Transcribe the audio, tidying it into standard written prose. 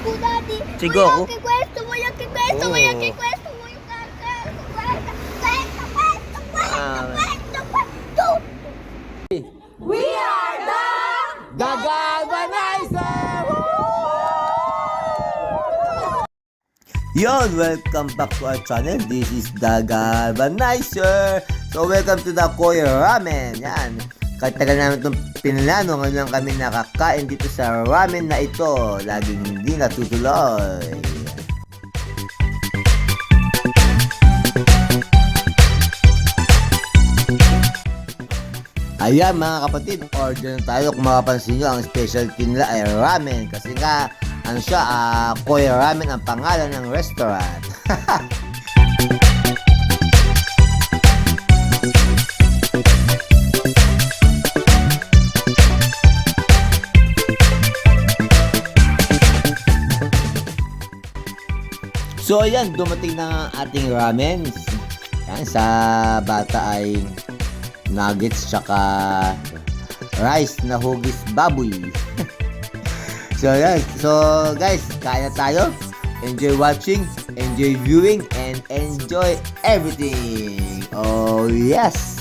Goku, Daddy. Si Goku? Voy a que questo. We are the Galvanizer! Yon, welcome back to our channel. This is the Galvanizer. So, welcome to the Koy Ramen. Yan. Kahit tagal namin itong pinlano, ngayon lang kami nakakain dito sa ramen na ito. Laging hindi natutuloy. Ayan mga kapatid, order na tayo. Kung makapansin nyo, ang specialty nila ay ramen. Kasi nga, ano siya, Koy Ramen ang pangalan ng restaurant. So ayan, dumating na ang ating ramen. Yan, sa bata ay nuggets tsaka rice na hugis baboy. So yan, so guys, kain na tayo. Enjoy watching, enjoy viewing, and enjoy everything. Oh yes!